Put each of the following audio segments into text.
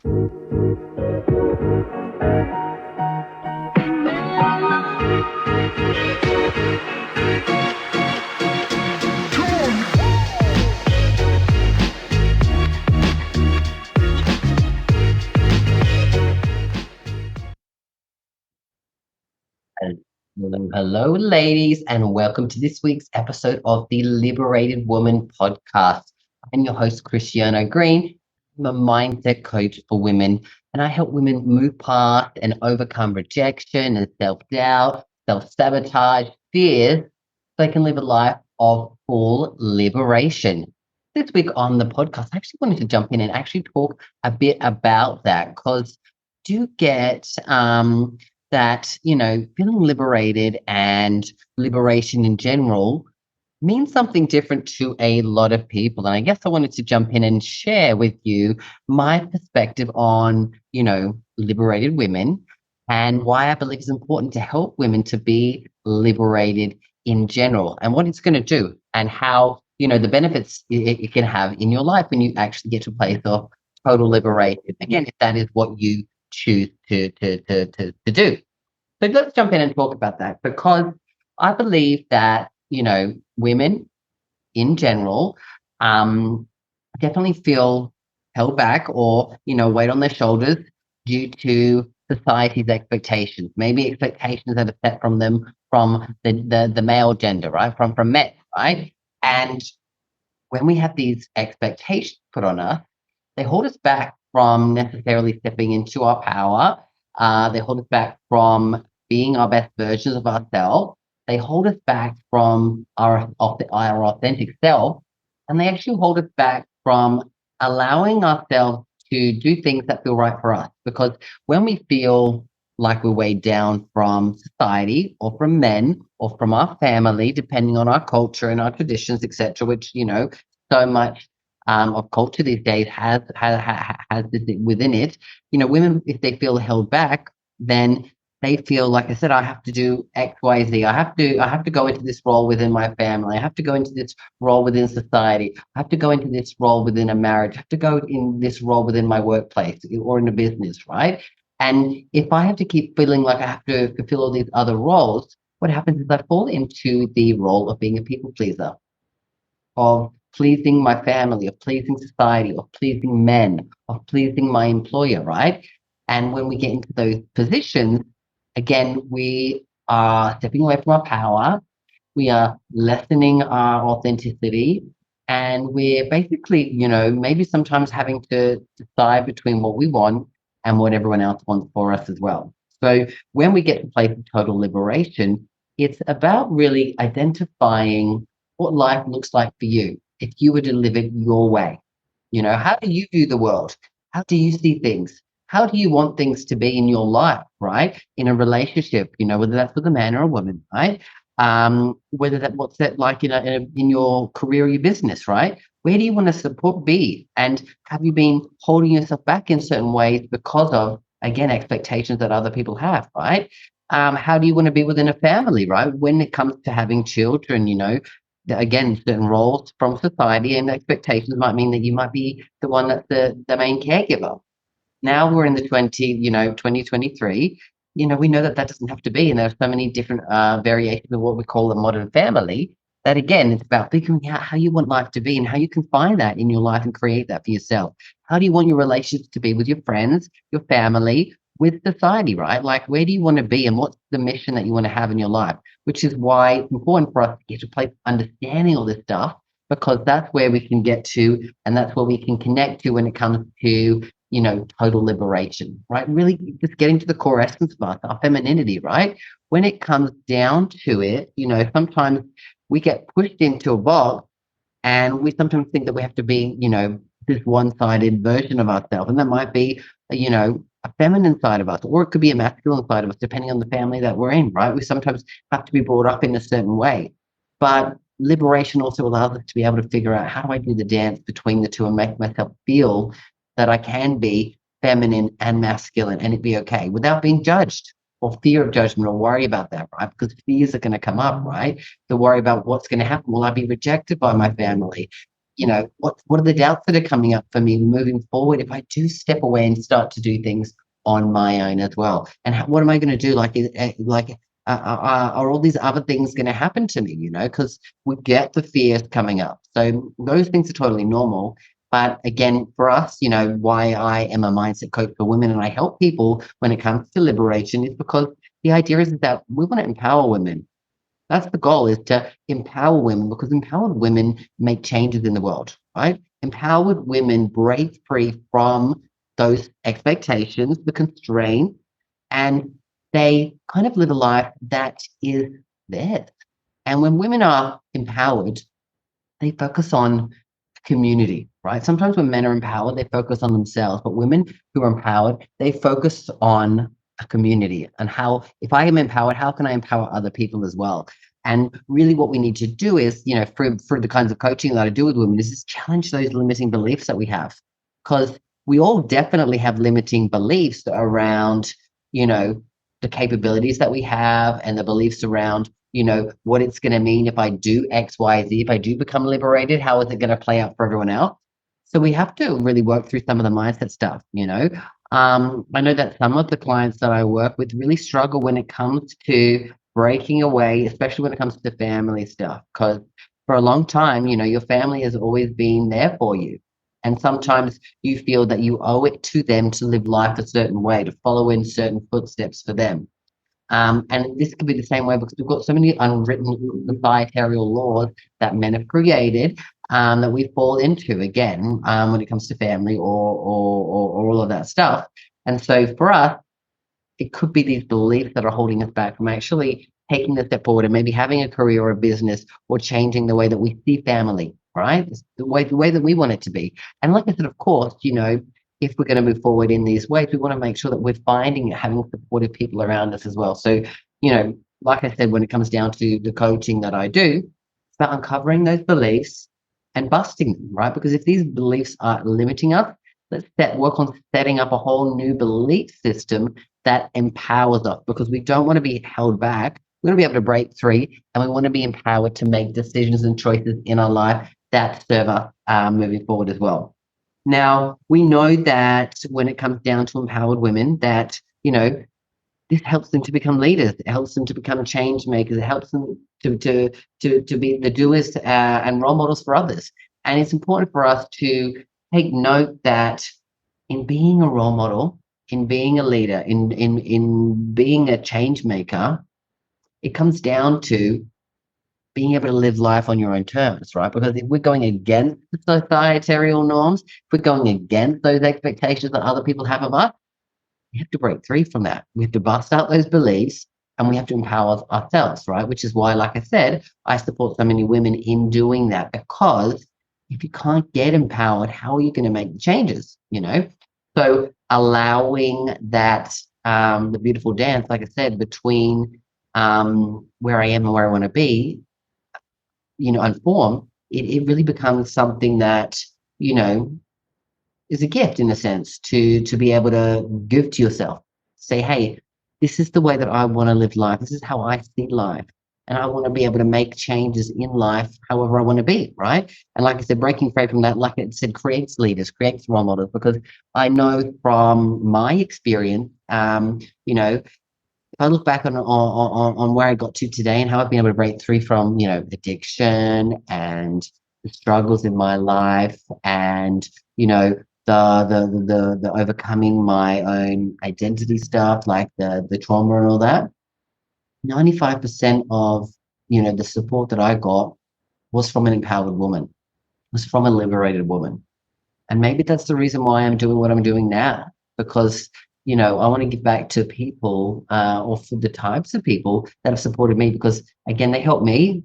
Hello, ladies, and welcome to this week's episode of the Liberated Woman Podcast. I'm your host, Christiano Green. I'm a mindset coach for women, and I help women move past and overcome rejection and self-doubt, self-sabotage, fears, so they can live a life of full liberation. This week on the podcast, I actually wanted to jump in and actually talk a bit about that because do get that, feeling liberated and liberation in general means something different to a lot of people. And I guess I wanted to jump in and share with you my perspective on, liberated women and why I believe it's important to help women to be liberated in general and what it's going to do and how, the benefits it can have in your life when you actually get to a place of total liberation. Again, if that is what you choose to do. So let's jump in and talk about that because I believe that, women in general definitely feel held back or, weight on their shoulders due to society's expectations, maybe expectations that are set from them from the male gender, right? From men, right? And when we have these expectations put on us, they hold us back from necessarily stepping into our power. They hold us back from being our best versions of ourselves. They hold us back from our authentic self, and they actually hold us back from allowing ourselves to do things that feel right for us. Because when we feel like we're weighed down from society or from men or from our family, depending on our culture and our traditions, etc., which so much of culture these days has this within it. Women, if they feel held back, then they feel like I said, I have to do X, Y, Z. I have to go into this role within my family. I have to go into this role within society. I have to go into this role within a marriage. I have to go in this role within my workplace or in a business, right? And if I have to keep feeling like I have to fulfill all these other roles, what happens is I fall into the role of being a people pleaser, of pleasing my family, of pleasing society, of pleasing men, of pleasing my employer, right? And when we get into those positions, again, we are stepping away from our power, we are lessening our authenticity, and we're basically, maybe sometimes having to decide between what we want and what everyone else wants for us as well. So when we get to a place of total liberation, it's about really identifying what life looks like for you if you were to live it your way. How do you view the world? How do you see things? How do you want things to be in your life, right? In a relationship, whether that's with a man or a woman, right? Whether what's that like in your career or your business, right? Where do you want to support be? And have you been holding yourself back in certain ways because of, again, expectations that other people have, right? How do you want to be within a family, right? When it comes to having children, again, certain roles from society and expectations might mean that you might be the one that's the main caregiver. Now we're in the 2023, we know that doesn't have to be, and there's so many different variations of what we call a modern family, that again, it's about figuring out how you want life to be and how you can find that in your life and create that for yourself. How do you want your relationships to be with your friends, your family, with society, right? Like, where do you want to be and what's the mission that you want to have in your life? Which is why it's important for us to get to a place of understanding all this stuff, because that's where we can get to, and that's where we can connect to when it comes to total liberation, right? Really just getting to the core essence of us, our femininity, right? When it comes down to it, sometimes we get pushed into a box and we sometimes think that we have to be, this one-sided version of ourselves. And that might be, a feminine side of us, or it could be a masculine side of us, depending on the family that we're in, right? We sometimes have to be brought up in a certain way. But liberation also allows us to be able to figure out, how do I do the dance between the two and make myself feel that I can be feminine and masculine and it be okay without being judged or fear of judgment or worry about that, right? Because fears are going to come up, right? The worry about what's going to happen. Will I be rejected by my family? what are the doubts that are coming up for me moving forward if I do step away and start to do things on my own as well? And what am I going to do? Are all these other things going to happen to me? Because we get the fears coming up. So those things are totally normal. But again, for us, why I am a mindset coach for women and I help people when it comes to liberation is because the idea is that we want to empower women. That's the goal, is to empower women, because empowered women make changes in the world, right? Empowered women break free from those expectations, the constraints, and they kind of live a life that is theirs. And when women are empowered, they focus on community, right? Sometimes when men are empowered, they focus on themselves, but women who are empowered, they focus on a community and how, if I am empowered, how can I empower other people as well? And really what we need to do is, through the kinds of coaching that I do with women, is just challenge those limiting beliefs that we have. Because we all definitely have limiting beliefs around, you know, the capabilities that we have and the beliefs around what it's going to mean if I do X, Y, Z, if I do become liberated, how is it going to play out for everyone else? So we have to really work through some of the mindset stuff. I know that some of the clients that I work with really struggle when it comes to breaking away, especially when it comes to the family stuff, because for a long time, your family has always been there for you. And sometimes you feel that you owe it to them to live life a certain way, to follow in certain footsteps for them. And this could be the same way because we've got so many unwritten societal laws that men have created that we fall into again when it comes to family or all of that stuff. And so for us, it could be these beliefs that are holding us back from actually taking the step forward and maybe having a career or a business or changing the way that we see family, right? It's the way that we want it to be. And like I said, of course, if we're going to move forward in these ways, we want to make sure that we're finding having supportive people around us as well. So, like I said, when it comes down to the coaching that I do, it's about uncovering those beliefs and busting them, right? Because if these beliefs are limiting us, work on setting up a whole new belief system that empowers us, because we don't want to be held back. We want to be able to break free, and we want to be empowered to make decisions and choices in our life that serve us moving forward as well. Now, we know that when it comes down to empowered women, that, this helps them to become leaders. It helps them to become change makers. It helps them to be the doers and role models for others. And it's important for us to take note that in being a role model, in being a leader, in being a change maker, it comes down to being able to live life on your own terms, right? Because if we're going against the societal norms, if we're going against those expectations that other people have of us, we have to break free from that. We have to bust out those beliefs and we have to empower ourselves, right? Which is why, like I said, I support so many women in doing that, because if you can't get empowered, how are you going to make the changes? So allowing that, the beautiful dance, like I said, between where I am and where I want to be, and form, it really becomes something that, you know, is a gift in a sense to be able to give to yourself. Say, hey, this is the way that I want to live life. This is how I see life. And I want to be able to make changes in life however I want to be, right? And like I said, breaking free from that, like I said, creates leaders, creates role models, because I know from my experience, if I look back on where I got to today and how I've been able to break through from, addiction and the struggles in my life and, the overcoming my own identity stuff, like the trauma and all that, 95% of, the support that I got was from an empowered woman, was from a liberated woman. And maybe that's the reason why I'm doing what I'm doing now, because, I want to give back to people or for the types of people that have supported me, because again, they help me.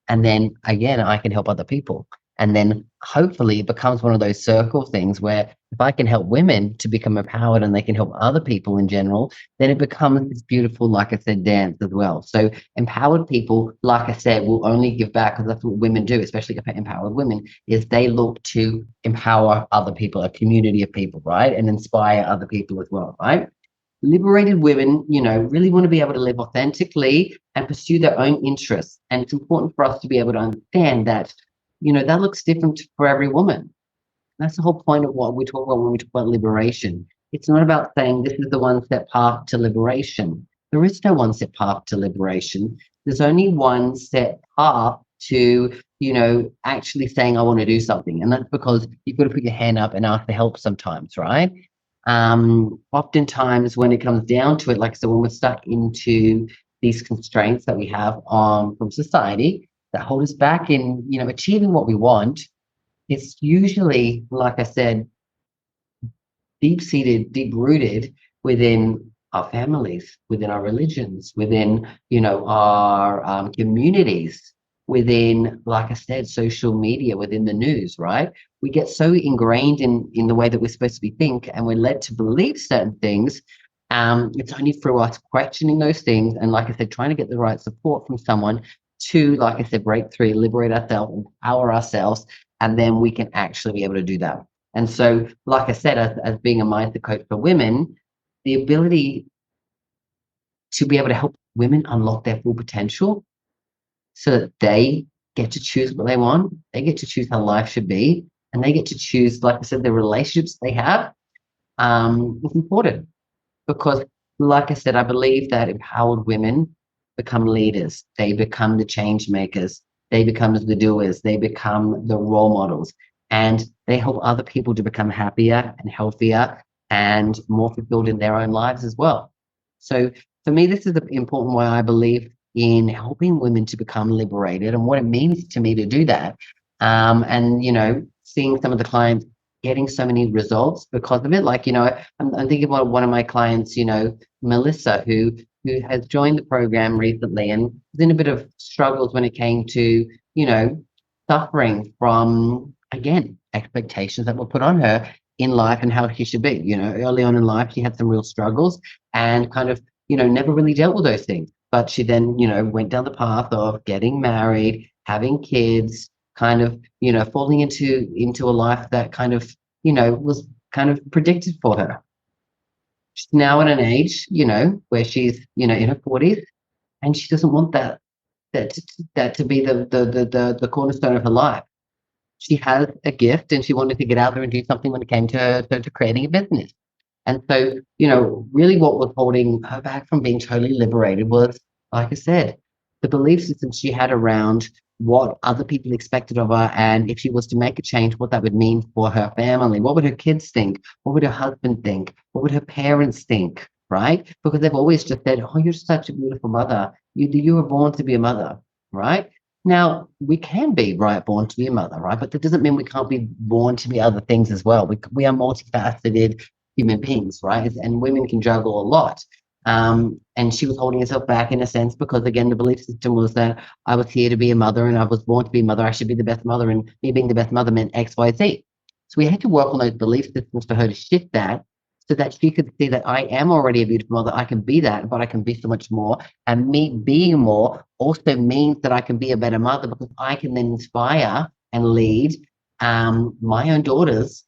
And then again, I can help other people. And then hopefully it becomes one of those circle things where if I can help women to become empowered and they can help other people in general, then it becomes this beautiful, like I said, dance as well. So empowered people, like I said, will only give back, because that's what women do, especially empowered women, is they look to empower other people, a community of people, right? And inspire other people as well, right? Liberated women, really want to be able to live authentically and pursue their own interests. And it's important for us to be able to understand that that looks different for every woman. That's the whole point of what we talk about when we talk about liberation. It's not about saying this is the one step path to liberation. There is no one step path to liberation. There's only one step path to, actually saying, I want to do something. And that's because you've got to put your hand up and ask for help sometimes, right? Oftentimes, when it comes down to it, like I said, when we're stuck into these constraints that we have from society that hold us back in, achieving what we want, it's usually, like I said, deep-seated, deep-rooted within our families, within our religions, within, our communities, within, like I said, social media, within the news, right? We get so ingrained in the way that we're supposed to be think, and we're led to believe certain things. It's only through us questioning those things and, like I said, trying to get the right support from someone to, like I said, break through, liberate ourselves, empower ourselves, and then we can actually be able to do that. And so, like I said, as being a mindset coach for women, the ability to be able to help women unlock their full potential so that they get to choose what they want, they get to choose how life should be, and they get to choose, like I said, the relationships they have, is important. Because, like I said, I believe that empowered women become leaders. They become the change makers. They become the doers. They become the role models. And they help other people to become happier and healthier and more fulfilled in their own lives as well. So for me, this is the important way I believe in helping women to become liberated and what it means to me to do that. And, seeing some of the clients getting so many results because of it. Like, I'm thinking about one of my clients, Melissa, who has joined the program recently and was in a bit of struggles when it came to, suffering from, again, expectations that were put on her in life and how she should be. Early on in life, she had some real struggles and kind of, never really dealt with those things. But she then, went down the path of getting married, having kids, kind of, falling into a life that kind of, was kind of predicted for her. She's now at an age, where she's, in her 40s, and she doesn't want that that to be the cornerstone of her life. She has a gift, and she wanted to get out there and do something when it came to creating a business. And so, really what was holding her back from being totally liberated was, like I said, the belief system she had around what other people expected of her. And if she was to make a change, what that would mean for her family. What would her kids think? What would her husband think? What would her parents think? Right? Because they've always just said, oh, you're such a beautiful mother. You were born to be a mother, right? Now, we can be born to be a mother, right? But that doesn't mean we can't be born to be other things as well. We are multifaceted human beings, right? And women can juggle a lot. And she was holding herself back in a sense because, again, the belief system was that I was here to be a mother and I was born to be a mother. I should be the best mother, and me being the best mother meant X, Y, Z. So we had to work on those belief systems for her to shift that so that she could see that I am already a beautiful mother. I can be that, but I can be so much more. And me being more also means that I can be a better mother because I can then inspire and lead my own daughters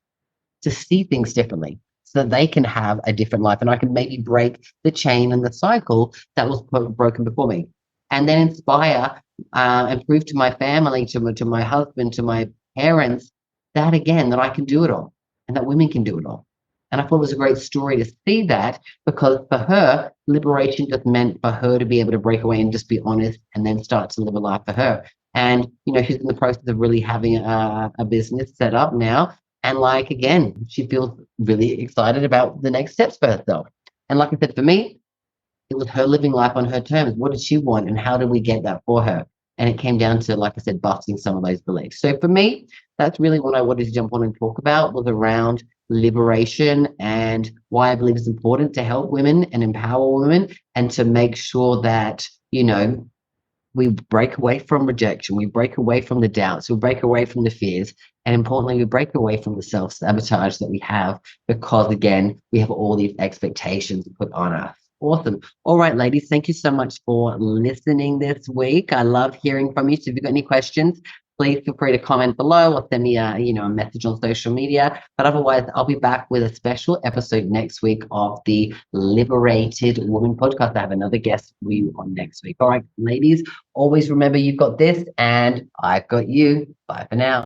to see things differently so that they can have a different life and I can maybe break the chain and the cycle that was broken before me and then inspire and prove to my family, to my husband, to my parents that again, that I can do it all and that women can do it all. And I thought it was a great story to see that because for her, liberation just meant for her to be able to break away and just be honest and then start to live a life for her. And, she's in the process of really having a business set up now. And like, again, she feels really excited about the next steps for herself. And like I said, for me, it was her living life on her terms. What did she want and how did we get that for her? And it came down to, like I said, busting some of those beliefs. So for me, that's really what I wanted to jump on and talk about was around liberation and why I believe it's important to help women and empower women and to make sure that, we break away from rejection, we break away from the doubts, we break away from the fears, and importantly, we break away from the self-sabotage that we have because, again, we have all these expectations put on us. Awesome. All right, ladies, thank you so much for listening this week. I love hearing from you. So if you've got any questions, please feel free to comment below or send me a message on social media. But otherwise, I'll be back with a special episode next week of the Liberated Woman Podcast. I have another guest for you on next week. All right, ladies, always remember you've got this and I've got you. Bye for now.